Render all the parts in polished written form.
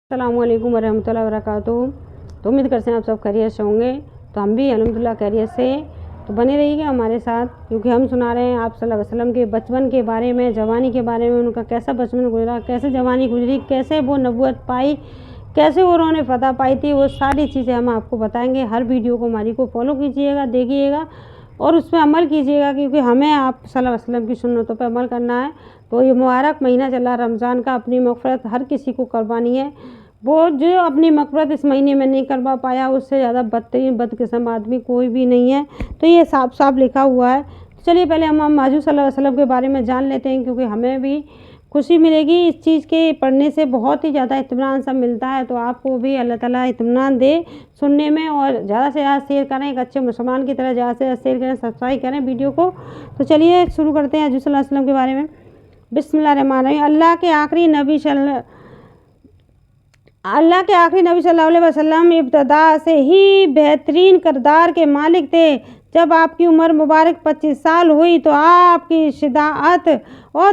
अस्सलामु अलैकुम वरहमतुल्लाहि वबरकातुहू। तो उम्मीद करते हैं आप सब खैरियत से होंगे। तो हम भी अल्हम्दुलिल्लाह खैरियत से। तो बने रहिएगा हमारे साथ, क्योंकि हम सुना रहे हैं आप सल्लल्लाहु अलैहि वसल्लम के बचपन के बारे में, जवानी के बारे में, उनका कैसा बचपन गुजरा, कैसे जवानी गुजरी, कैसे वो नबूवत पाई, कैसे उन्होंने फतह पाई थी, वो सारी चीज़ें हम आपको बताएंगे। हर वीडियो को हमारी को फॉलो कीजिएगा, देखिएगा और उस पर अमल कीजिएगा, क्योंकि हमें आप सल्लल्लाहु अलैहि वसल्लम की सुन्नतों पर अमल करना है। तो ये मुबारक महीना चला रमज़ान का, अपनी मग़फ़िरत हर किसी को करवानी है। वो जो अपनी मग़फ़िरत इस महीने में नहीं करवा पाया, उससे ज़्यादा बदतरीन बदकिस्म आदमी कोई भी नहीं है। तो ये साफ साफ लिखा हुआ है। तो चलिए पहले हम हजूर सल्लल्लाहु अलैहि वसल्लम के बारे में जान लेते हैं, क्योंकि हमें भी खुशी मिलेगी इस चीज़ के पढ़ने से, बहुत ही ज़्यादा इत्मीनान सब मिलता है। तो आपको भी अल्लाह ताला इत्मीनान दे सुनने में, और ज़्यादा से ज़्यादा शेयर करें, एक अच्छे मुसलमान की तरह ज़्यादा से ज़्यादा शेयर करें, सब्सक्राइब करें वीडियो को। तो चलिए शुरू करते हैं हजूर सल्लल्लाहु अलैहि वसल्लम के बारे में। बिस्मिल्लाहिर्रहमानिर्रहीम। अल्लाह के आखिरी नबी सल्लल्लाहु अलैहि वसल्लम इब्तदा से ही बेहतरीन किरदार के मालिक थे। जब आपकी उम्र मुबारक 25 साल हुई तो आपकी शिदाअत और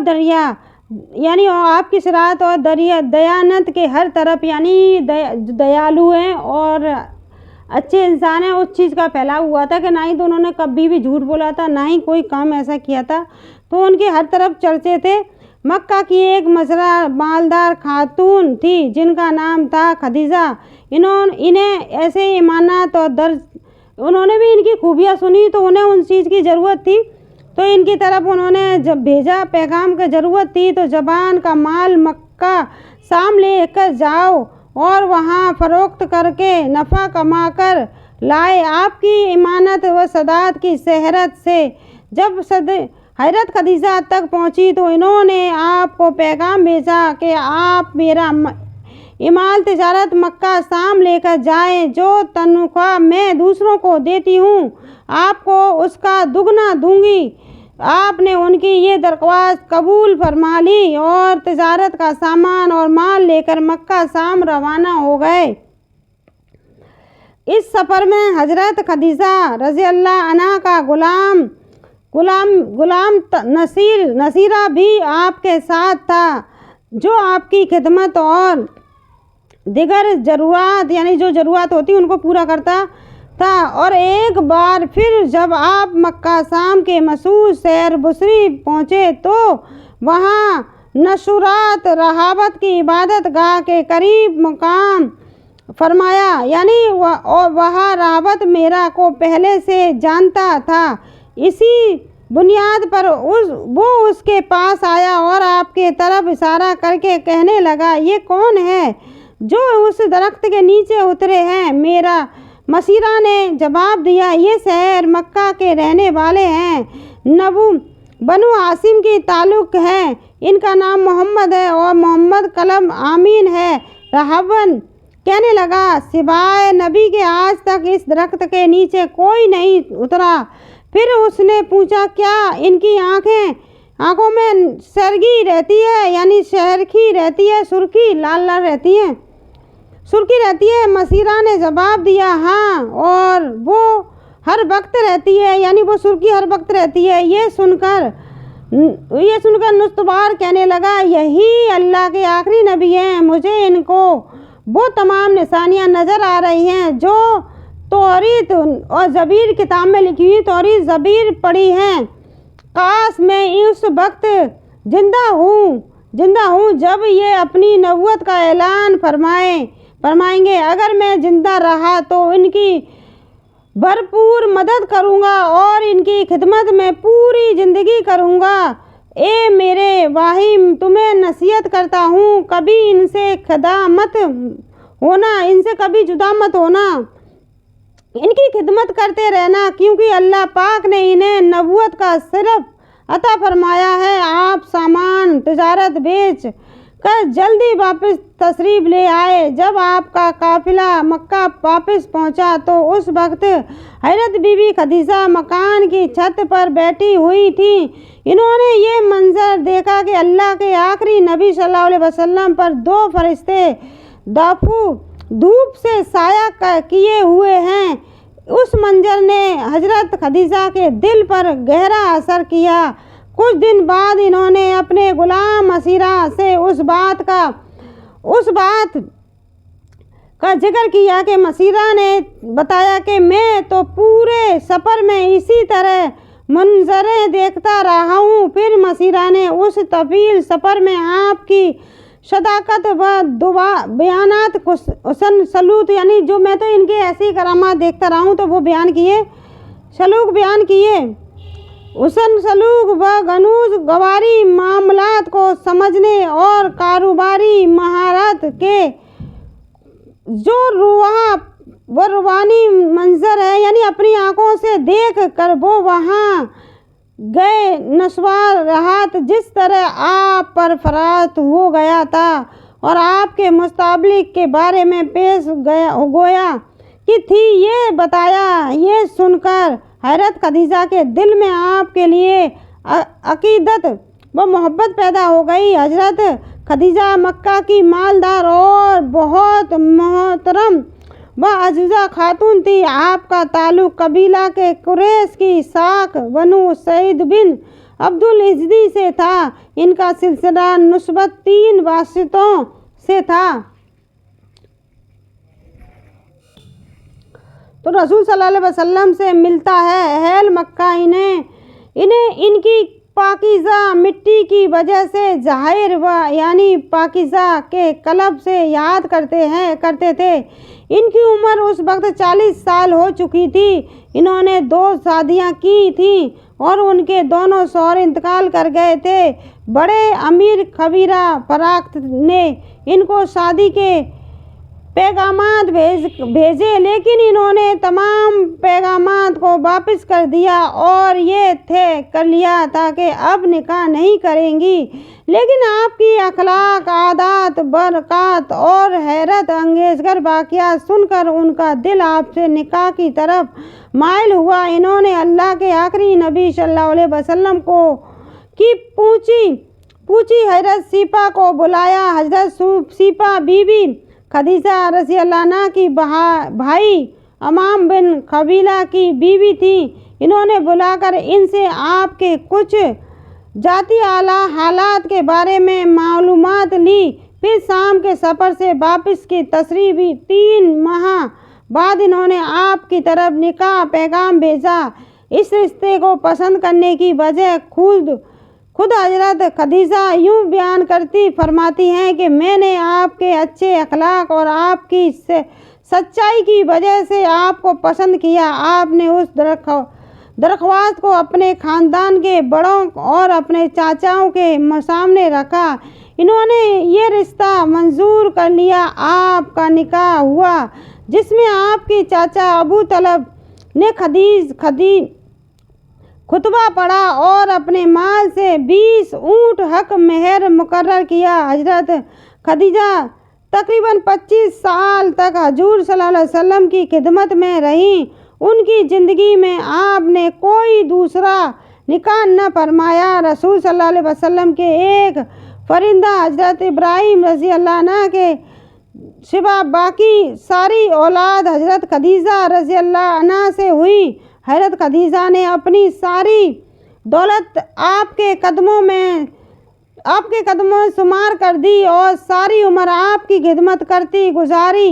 दयानत के हर तरफ, यानी दयालु हैं और अच्छे इंसान हैं, उस चीज़ का फैलाव हुआ था कि ना ही तो उन्होंने कभी भी झूठ बोला था, ना ही कोई काम ऐसा किया था। तो उनके हर तरफ चर्चे थे। मक्का की एक मसरा मालदार खातून थी जिनका नाम था खदीजा। इन्हें ऐसे ईमानात और दर्ज, उन्होंने भी इनकी खूबियाँ सुनी तो उन्हें उन चीज़ की ज़रूरत थी, तो इनकी तरफ उन्होंने जब भेजा पैगाम की ज़रूरत थी तो ज़बान का माल मक्का शाम लेकर जाओ और वहाँ फ़रोख्त करके नफ़ा कमा कर लाए। आपकी ईमानत व सदात की सेहरत से जब हैरत खदीजा तक पहुँची तो इन्होंने आपको पैगाम भेजा कि आप मेरा इमाल तिजारत मक्का शाम लेकर जाएं। जो तनख्वाह मैं दूसरों को देती हूँ आपको उसका दुगना दूंगी। आपने उनकी ये दरख्वास्त कबूल फरमा ली और तिजारत का सामान और माल लेकर मक्का शाम रवाना हो गए। इस सफ़र में हज़रत खदीजा रज़ी अल्लाह अन्हा का गुलाम नसीरा भी आपके साथ था, जो आपकी खिदमत और दिगर ज़रूरत, यानी जो ज़रूरत होती उनको पूरा करता था। और एक बार फिर जब आप मक्का शाम के मशहूर शहर बुसरी पहुँचे तो वहाँ नशुरात रहाबत की इबादत गाह के करीब मुकाम फरमाया, यानी वह राहबत मेरा को पहले से जानता था। इसी बुनियाद पर वो उसके पास आया और आपके तरफ इशारा करके कहने लगा, ये कौन है जो उस दरख्त के नीचे उतरे हैं? मेरा मसीरा ने जवाब दिया, ये शहर मक्का के रहने वाले हैं, बनु हाशिम की ताल्लुक़ है, इनका नाम मोहम्मद है और मोहम्मद कलम आमीन है। राहबन कहने लगा, सिवाय नबी के आज तक इस दरख्त के नीचे कोई नहीं उतरा। फिर उसने पूछा, क्या इनकी आँखों में सरगी रहती है, यानी शहरखी रहती है, सुर्खी लाल लाल रहती है, सुर्खी रहती है? मसीरा ने जवाब दिया, हाँ, और वो हर वक्त रहती है, यानी वो सुर्खी हर वक्त रहती है। ये सुनकर नुस्तबार कहने लगा, यही अल्लाह के आखिरी नबी हैं, मुझे इनको वो तमाम निशानियाँ नज़र आ रही हैं जो तौरीत और ज़बीर किताब में लिखी हुई तौरीत ज़बीर पढ़ी हैं। काश मैं उस वक्त जिंदा हूँ जब ये अपनी नबूवत का ऐलान फरमाएंगे। अगर मैं जिंदा रहा तो इनकी भरपूर मदद करूँगा और इनकी खिदमत में पूरी ज़िंदगी करूँगा। ए मेरे वाहिम, तुम्हें नसीहत करता हूँ, कभी इनसे कभी जुदा मत होना, इनकी खिदमत करते रहना, क्योंकि अल्लाह पाक ने इन्हें नबूवत का सिर्फ अता फरमाया है। आप सामान तिजारत बेच कर जल्दी वापस तशरीफ़ ले आए। जब आपका काफ़िला मक्का वापस पहुंचा तो उस वक्त हैरत बीबी खदीजा मकान की छत पर बैठी हुई थी। इन्होंने ये मंजर देखा कि अल्लाह के आखिरी नबी सल्लल्लाहु अलैहि वसल्लम पर दो फरिश्ते धूप से साया किए हुए हैं। उस मंजर ने हज़रत खदीजा के दिल पर गहरा असर किया। कुछ दिन बाद इन्होंने अपने गुलाम मसीरा से उस बात کا ذکر کیا کہ مسیرہ نے بتایا کہ میں تو پورے سفر میں اسی طرح منظریں دیکھتا رہا ہوں۔ پھر مسیرہ نے اس طویل سفر میں آپ کی صداقت و بیانات حسن سلوک، یعنی جو میں تو ان کے ایسی کرامات دیکھتا رہا ہوں تو وہ بیان کیے، سلوک بیان کیے، حسن سلوک و غنوص گواری معاملات کو سمجھنے اور کاروباری مہارت کے جو روانی منظر ہے، یعنی اپنی آنکھوں سے دیکھ کر وہ وہاں گئے نسوار رہات جس طرح آپ پر فرات ہو گیا تھا اور آپ کے مستقبل کے بارے میں پیش گویا کی تھی، یہ بتایا۔ یہ سن کر حضرت خدیجہ کے دل میں آپ کے لیے عقیدت و محبت پیدا ہو گئی۔ حضرت خدیجہ مکہ کی مالدار اور بہت محترم و عزیزہ خاتون تھی۔ آپ کا تعلق قبیلہ کے قریش کی ساکھ بنو سعید بن عبد الازدی سے تھا۔ ان کا سلسلہ نسبت 3 واسطوں سے تھا۔ تو رسول صلی اللہ علیہ وسلم سے ملتا ہے۔ اہل مکہ انہیں ان کی پاکیزہ مٹی کی وجہ سے ظاہر و یعنی پاکیزہ کے قلب سے یاد کرتے تھے۔ ان کی عمر اس وقت 40 سال ہو چکی تھی۔ انہوں نے 2 شادیاں کی تھیں اور ان کے دونوں شوہر انتقال کر گئے تھے۔ بڑے امیر قبیلہ فراخت نے ان کو شادی کے پیغامات بھیجے، لیکن انہوں نے تمام پیغامات کو واپس کر دیا اور یہ طے کر لیا تھا کہ اب نکاح نہیں کریں گی۔ لیکن آپ کی اخلاق، عادات، برکات اور حیرت انگیز واقعات سن کر ان کا دل آپ سے نکاح کی طرف مائل ہوا۔ انہوں نے اللہ کے آخری نبی صلی اللہ علیہ وسلم کی پوچھی حضرت شیفا کو بلایا۔ حضرت شیفا بی بی خدیجہ رضی اللہ عنہ کی بھائی امام بن قبیلہ کی بیوی تھیں۔ انہوں نے بلا کر ان سے آپ کے کچھ ذاتی حالات کے بارے میں معلومات لی۔ پھر شام کے سفر سے واپس کی تشریف 3 ماہ بعد انہوں نے آپ کی طرف نکاح پیغام بھیجا۔ اس رشتے کو پسند کرنے کی وجہ خود حضرت خدیجہ یوں بیان کرتی فرماتی ہیں کہ میں نے آپ کے اچھے اخلاق اور آپ کی سچائی کی وجہ سے آپ کو پسند کیا۔ آپ نے اس درخواست کو اپنے خاندان کے بڑوں اور اپنے چاچاؤں کے سامنے رکھا۔ انہوں نے یہ رشتہ منظور کر لیا۔ آپ کا نکاح ہوا جس میں آپ کے چاچا ابو طالب نے خطبہ پڑھا اور اپنے مال سے 20 اونٹ حق مہر مقرر کیا۔ حضرت خدیجہ تقریباً 25 سال تک حضور صلی اللہ علیہ وسلم کی خدمت میں رہیں۔ ان کی زندگی میں آپ نے کوئی دوسرا نکاح نہ فرمایا۔ رسول صلی اللہ علیہ وسلم کے ایک فرزند حضرت ابراہیم رضی اللہ عنہ کے سوا باقی ساری اولاد حضرت خدیجہ رضی اللہ عنہ سے ہوئی۔ حضرت خدیجہ نے اپنی ساری دولت آپ کے قدموں میں شمار کر دی اور ساری عمر آپ کی خدمت کرتی گزاری۔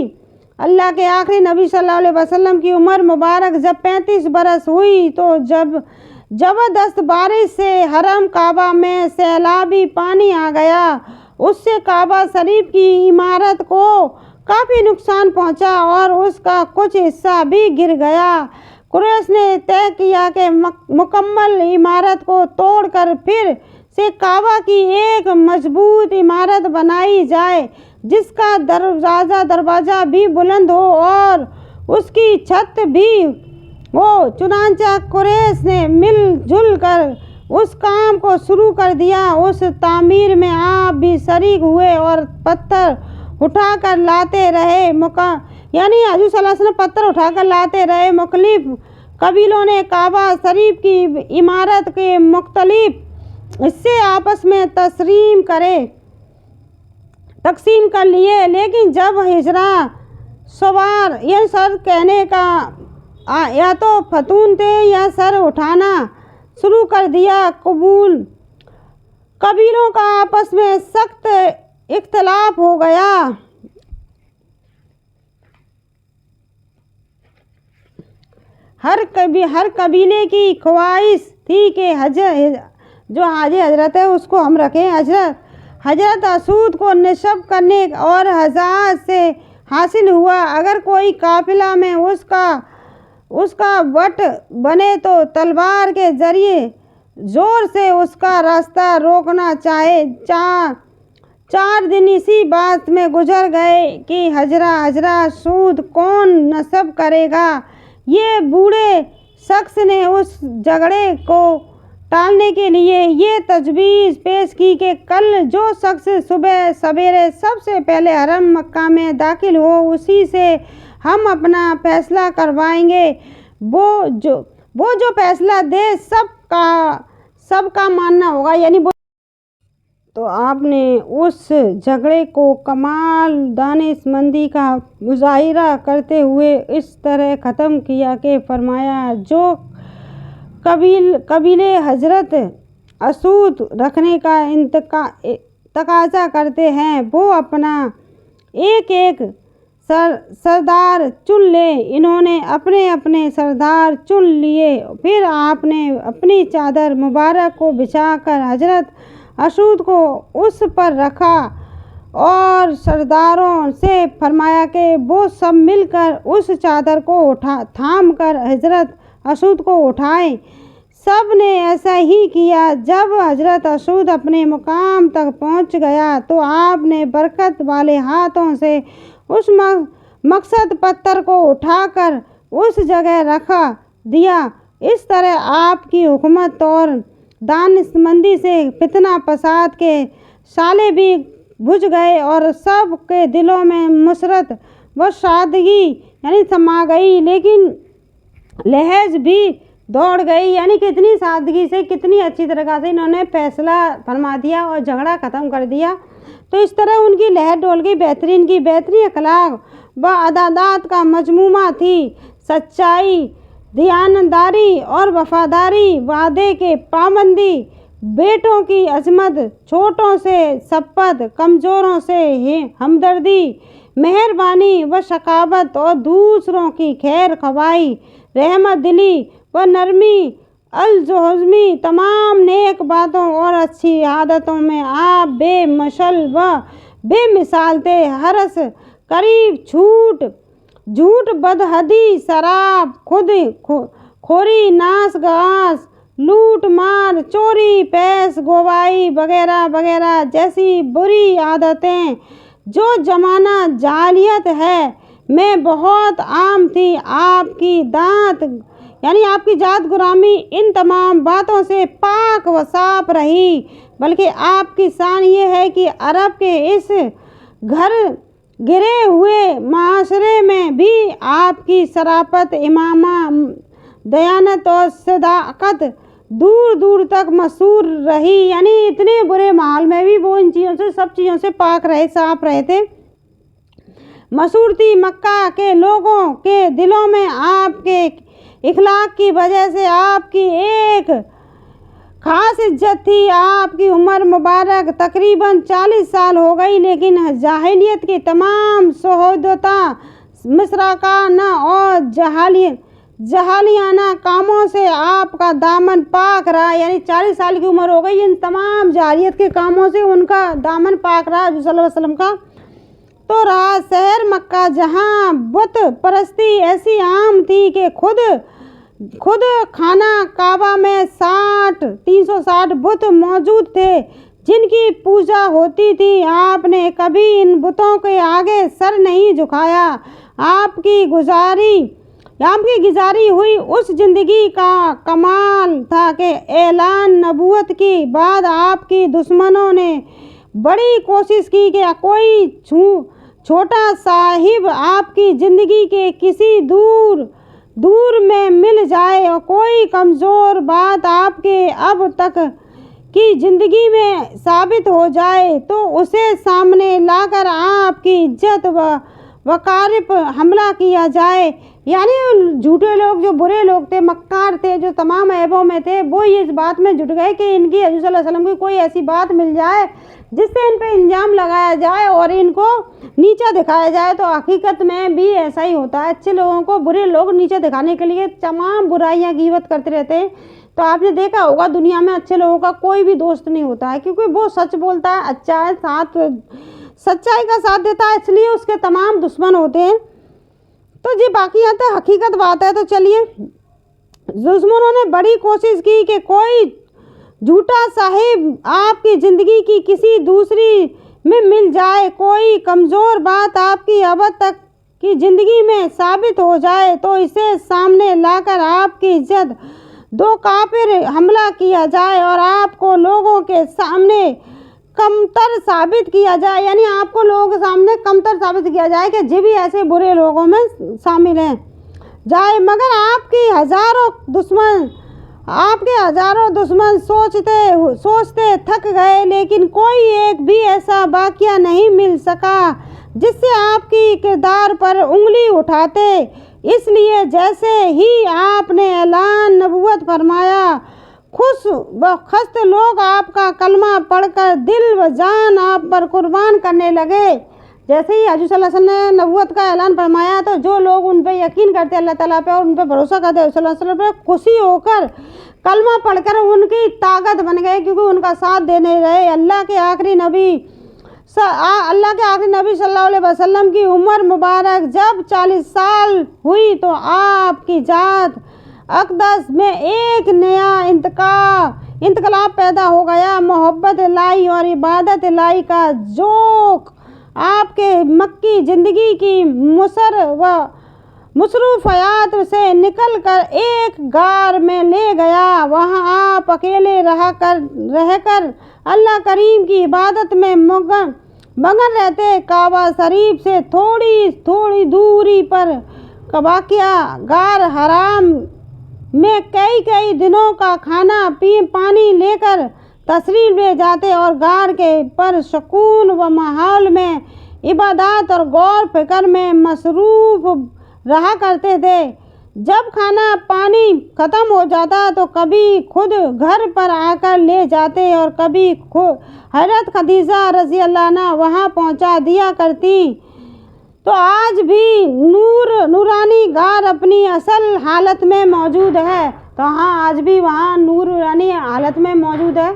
اللہ کے آخری نبی صلی اللہ علیہ وسلم کی عمر مبارک جب 35 برس ہوئی تو زبردست بارش سے حرم کعبہ میں سیلابی پانی آ گیا۔ اس سے کعبہ شریف کی عمارت کو کافی نقصان پہنچا اور اس کا کچھ حصہ بھی گر گیا۔ قریش نے طے کیا کہ مکمل عمارت کو توڑ کر پھر سے کعبہ کی ایک مضبوط عمارت بنائی جائے جس کا دروازہ بھی بلند ہو اور اس کی چھت بھی ہو۔ چنانچہ قریش نے مل جل کر اس کام کو شروع کر دیا۔ اس تعمیر میں آپ بھی شریک ہوئے اور پتھر اٹھا کر لاتے رہے یعنی حضور صلی اللہ علیہ وسلم پتھر اٹھا کر لاتے رہے۔ مختلف قبیلوں نے کعبہ شریف کی عمارت کے مختلف حصے آپس میں تقسیم کر لیے، لیکن جب ہجرہ سوار یہ سر کہنے کا یا تو فتون تھے یا سر اٹھانا شروع کر دیا۔ قبیلوں کا آپس میں سخت اختلاف ہو گیا۔ हर कबीले की ख्वाहिश थी कि जो हाजी हजरत है उसको हम रखें। हजरत असूद को निशब करने और हजाज से हासिल हुआ, अगर कोई काफिला में उसका वट बने तो तलवार के जरिए जोर से उसका रास्ता रोकना चाहे। 4 दिन इसी बात में गुजर गए कि हजरा सूद कौन नस्ब करेगा। ये बूढ़े शख्स ने उस झगड़े को टालने के लिए ये तजवीज़ पेश की कि कल जो शख्स सुबह सवेरे सबसे पहले हरम मक्का में दाखिल हो उसी से हम अपना फैसला करवाएंगे। वो जो फैसला दे सबका मानना होगा। यानी तो आपने उस झगड़े को कमाल दानिशमंदी का मुजाहिरा करते हुए इस तरह ख़त्म किया कि फरमाया, जो कबीले हजरत असूद रखने का तकाजा करते हैं वो अपना एक सरदार चुन ले। इन्होंने अपने सरदार चुन लिए। फिर आपने अपनी चादर मुबारक को बिछाकर हजरत असूद को उस पर रखा और सरदारों से फरमाया कि वो सब मिलकर उस चादर को थाम कर हजरत असूद को उठाएं। सब ने ऐसा ही किया। जब हजरत असूद अपने मुकाम तक पहुंच गया तो आपने बरकत वाले हाथों से उस मकसद पत्थर को उठाकर उस जगह रखा दिया। इस तरह आपकी हुकूमत और दानिशमंदी से फितना फसाद के साले भी बुझ गए और सब के दिलों में मुसरत व सादगी यानी समा गई, लेकिन लहज भी दौड़ गई। यानी कितनी सादगी से, कितनी अच्छी तरह से इन्होंने फैसला फरमा दिया और झगड़ा ख़त्म कर दिया। तो इस तरह उनकी लहर डोल गई। बेहतरीन अखलाक व अदादात का मजमूमा थी। सच्चाई, दयानतदारी और वफादारी, वादे के पाबंदी, बेटों की अजमत, छोटों से शफ़क़त, कमज़ोरों से हमदर्दी, मेहरबानी व शकावत और दूसरों की खैर ख़वाही, रहमत दिली व नरमी, अलजुहज़मी, तमाम नेक बातों और अच्छी आदतों में आप बेमशल व बेमिसाल थे। हरस, करीब, झूठ, बदहदी, शराब, खुद खोरी, नाश गास, लूट मार, चोरी, पैस गोवाई वगैरह वगैरह जैसी बुरी आदतें जो ज़माना जाहिलियत है में बहुत आम थी। आपकी जात गुलामी इन तमाम बातों से पाक व साफ रही। बल्कि आपकी शान ये है कि अरब के इस घर गिरे हुए माशरे में भी आपकी शराफत, इमामा, दयानत और सदाकत दूर दूर तक मशहूर रही। यानी इतने बुरे माहौल में भी वो इन चीज़ों से, सब चीज़ों से पाक रहे, साफ रहे थे, मशहूर थी। मक्का के लोगों के दिलों में आपके इखलाक की वजह से आपकी एक खास इज्जत थी। आपकी उम्र मुबारक तकरीबन 40 साल हो गई, लेकिन जाहिलियत की तमाम शोहदता, मिसराकाना और जहालियाना कामों से आपका दामन पाक रहा। यानी 40 साल की उम्र हो गई, इन तमाम जाहिलियत के कामों से उनका दामन पाक रहा हज़रत सल्लल्लाहु अलैहि वसल्लम का। तो रहा शहर मक्का, जहाँ बुत परस्ती ऐसी आम थी कि खुद खाना काबा में 360 बुत मौजूद थे जिनकी पूजा होती थी। आपने कभी इन बुतों के आगे सर नहीं झुकाया। आपकी गुजारी हुई उस ज़िंदगी का कमाल था कि ऐलान नबूवत के बाद आपकी दुश्मनों ने बड़ी कोशिश की कि कोई छोटा साहिब आपकी ज़िंदगी के किसी दूर में मिल जाए और कोई कमज़ोर बात आपके अब तक की ज़िंदगी में साबित हो जाए तो उसे सामने लाकर आपकी इज्जत वकारिप हमला किया जाए। यानी झूठे लोग, जो बुरे लोग थे, मक्कार थे, जो तमाम ऐबों में थे, वो इस बात में जुट गए कि इनकी हजूर सल्लल्लाहु अलैहि वसल्लम की कोई ऐसी बात मिल जाए जिससे इन पे इल्ज़ाम लगाया जाए और इनको नीचा दिखाया जाए। तो हकीकत में भी ऐसा ही होता है, अच्छे लोगों को बुरे लोग नीचा दिखाने के लिए तमाम बुराइयां गीबत करते रहते हैं। तो आपने देखा होगा दुनिया में अच्छे लोगों का कोई भी दोस्त नहीं होता है, क्योंकि वो सच बोलता है, अच्छा है, सच्चाई का साथ देता है, इसलिए उसके तमाम दुश्मन होते हैं। तो जी बाकी यहाँ तक हकीकत बात है। तो चलिए, दुश्मनों ने बड़ी कोशिश की कि कोई झूठा साहिब आपकी ज़िंदगी की किसी दूसरी में मिल जाए, कोई कमज़ोर बात आपकी अब तक की ज़िंदगी में साबित हो जाए, तो इसे सामने लाकर आपकी इज्जत दो काफिर हमला किया जाए और आपको लोगों के सामने कमतर साबित किया जाए। यानी आपको लोगों के सामने कमतर साबित किया जाए कि जी भी ऐसे बुरे लोगों में शामिल हैं जाए। मगर आपके हज़ारों दुश्मन सोचते थक गए, लेकिन कोई एक भी ऐसा वाक़या नहीं मिल सका जिससे आपकी किरदार पर उंगली उठाते। इसलिए जैसे ही आपने ऐलान नबूवत फरमाया, खुश व खस्त लोग आपका कलमा पढ़कर दिल व जान आप पर कुर्बान करने लगे। जैसे ही हजूर सल्लल्लाहु अलैहि वसल्लम ने नबूवत का ऐलान फरमाया, तो जो लोग उन पर यकीन करते अल्लाह ताला पे और उन पर भरोसा करते हजूर सल्लल्लाहु अलैहि वसल्लम पे, खुशी होकर कलमा पढ़कर उनकी ताकत बन गए, क्योंकि उनका साथ देने रहे। अल्लाह के आखिरी नबी सल्लल्लाहु अलैहि वसल्लम की उम्र मुबारक जब 40 साल हुई, तो आपकी जात अक़दस में एक नया इंतकलाब पैदा हो गया। मोहब्बत इलाही और इबादत इलाही का जोक आपके मक्की ज़िंदगी की मुसरूफ़ियात से निकल कर एक गार में ले गया। वहाँ आप अकेले रहकर अल्लाह करीम की इबादत में मगन रहते। काबा शरीफ से थोड़ी दूरी पर वाक़िया गार हराम में कई दिनों का खाना पानी लेकर तशरीफ़ ले जाते और गार के पर सुकून व माहौल में इबादत और गौर फिक्र में मसरूफ़ रहा करते थे। जब खाना पानी ख़त्म हो जाता तो कभी खुद घर पर आकर ले जाते और कभी हज़रत खदीजा रज़ी अल्लाह अन्हा वहाँ पहुँचा दिया करती। तो आज भी नूरानी गार अपनी असल हालत में मौजूद है। तो हाँ, आज भी वहाँ नूरानी हालत में मौजूद है।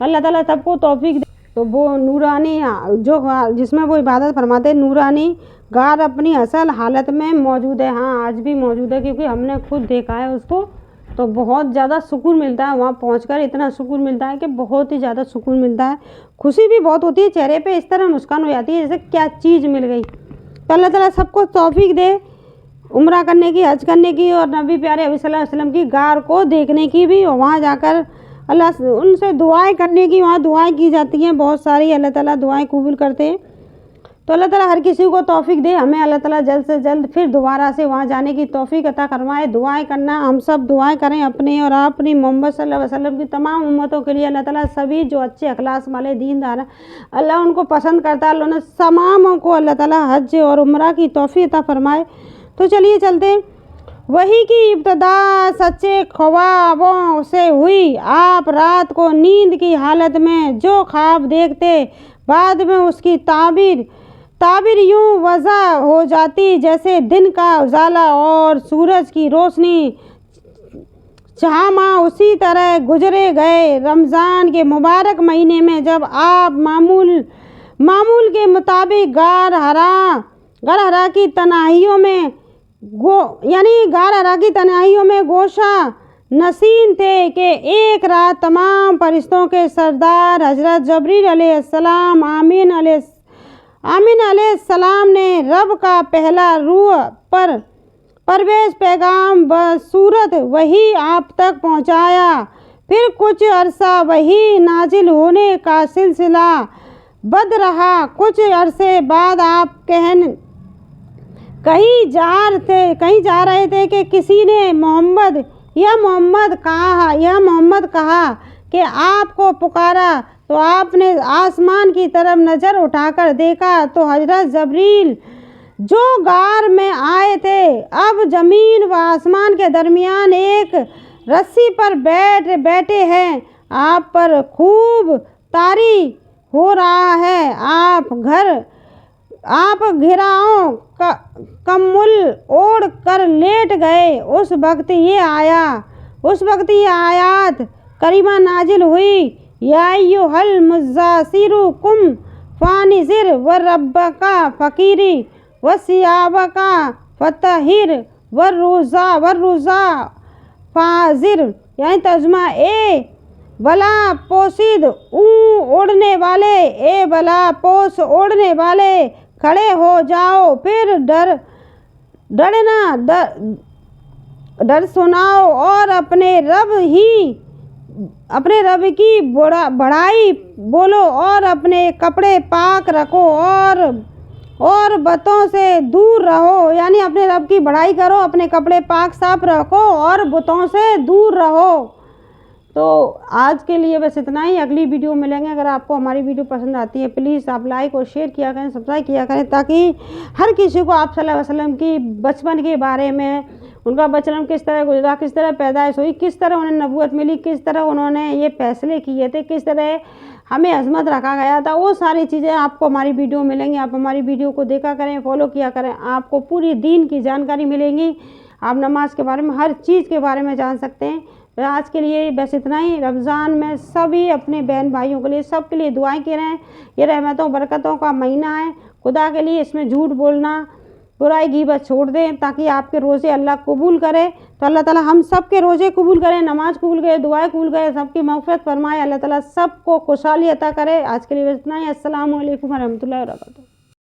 अल्लाह ताला सबको तौफीक दे। तो वो नूरानी जो जिसमें वो इबादत फरमाते, नूरानी गार अपनी असल हालत में मौजूद है। हाँ, आज भी मौजूद है, क्योंकि हमने खुद देखा है उसको। तो बहुत ज़्यादा सुकून मिलता है वहाँ पहुँचकर, इतना सुकून मिलता है कि बहुत ही ज़्यादा सुकून मिलता है। खुशी भी बहुत होती है, चेहरे पे इस तरह मुस्कान हो जाती है जैसे क्या चीज़ मिल गई। तो अल्लाह ताला सबको तौफीक दे उम्रा करने की, हज करने की और नबी प्यारे सल्लल्लाहु अलैहि वसल्लम की गार को देखने की भी, और वहाँ जाकर अल्लाह उनसे दुआएं करने की। वहाँ दुआएं की जाती हैं बहुत सारी, अल्लाह ताला दुआएं कबूल करते हैं। तो अल्लाह ताला हर किसी को तौफीक दे। हमें अल्लाह ताला जल्द से जल्द फिर दोबारा से वहाँ जाने की तौफीक अता करवाए। दुआएं करना, हम सब दुआएं करें अपने और अपनी मोहम्मद सल्लल्लाहु अलैहि वसल्लम की तमाम उम्मतों के लिए। अल्लाह ताला सभी जो अच्छे अखलास वाले दीनदार हैं, अल्लाह उनको पसंद करता है। अल्लाह ने तमामों को अल्लाह ताला हज और उम्रा की तौफीक अता फरमाए। तो चलिए चलते हैं। वही की इब्तदा सच्चे ख्वाबों से हुई। आप रात को नींद की हालत में जो ख्वाब देखते, बाद में उसकी ताबीर यूँ वज़ा हो जाती जैसे दिन का उजाला और सूरज की रोशनी। 6 माह उसी तरह गुजरे गए। रमज़ान के मुबारक महीने में जब आप मामूल के मुताबिक गार हरा की तन्हाइयों में गोशा नसीन थे कि एक रात तमाम फरिश्तों के सरदार हज़रत जबरील अलैहिस्सलाम आमीन अलैहिस्सलाम ने रब का पहला रूह पर परवेश पैगाम बसूरत वही आप तक पहुँचाया। फिर कुछ अरसा वही नाजिल होने का सिलसिला बद रहा। कुछ अरसे बाद आप कहीं जा रहे थे कि किसी ने मोहम्मद कहा कि आपको पुकारा। तो आपने आसमान की तरफ नज़र उठाकर देखा तो हज़रत जबरील जो गार में आए थे, अब ज़मीन व आसमान के दरमियान एक रस्सी पर बैठे हैं। आप पर खूब तारी हो रहा है। आप घिराओं कम्बल ओढ़ कर लेट गए। उस वक्त ये आयत करीमा नाजिल हुई, या अय्युहल मुज़्ज़ासिरु कुम फ़ानिज़िर व रब्बका फ़कीरी व सियाबका फ़तहिर व रुज़ा फ़ाज़िर। यानी तर्जुमा, ए बला पोशीद ओढ़ने वाले खड़े हो जाओ, फिर डर सुनाओ और अपने रब की बड़ाई बोलो और अपने कपड़े पाक रखो और बुतों से दूर रहो। यानी अपने रब की बड़ाई करो, अपने कपड़े पाक साफ रखो और बुतों से दूर रहो। तो आज के लिए बस इतना ही। अगली वीडियो मिलेंगे। अगर आपको हमारी वीडियो पसंद आती है प्लीज़ आप लाइक और शेयर किया करें, सब्सक्राइब किया करें, ताकि हर किसी को आप सल्लल्लाहु अलैहि वसल्लम की बचपन के बारे में, उनका बचपन किस तरह गुजरा, किस तरह पैदाइश हुई, किस तरह उन्हें नबूवत मिली, किस तरह उन्होंने ये फैसले किए थे, किस तरह हमें अज़मत रखा गया था, वो सारी चीज़ें आपको हमारी वीडियो मिलेंगी। आप हमारी वीडियो को देखा करें, फॉलो किया करें, आपको पूरी दीन की जानकारी मिलेगी। आप नमाज के बारे में, हर चीज़ के बारे में जान सकते हैं। आज के लिए बस इतना ही। रमज़ान में सभी अपने बहन भाइयों के लिए, सब के लिए दुआएं कर रहे हैं। ये रहमतों बरकतों का महीना है। खुदा के लिए इसमें झूठ बोलना, बुराई गीबत छोड़ दें, ताकि आपके रोज़े अल्लाह कबूल करे। तो अल्लाह ताला हम सब के रोज़े कबूल करें, नमाज कबूल करे, दुआएं कबूल करे, सबकी मग़फ़िरत फरमाए। अल्लाह ताला सबको खुशहाली अता करे। आज के लिए बस इतना ही। अस्सलामु अलैकुम व रहमतुल्लाहि व बरकातुहू।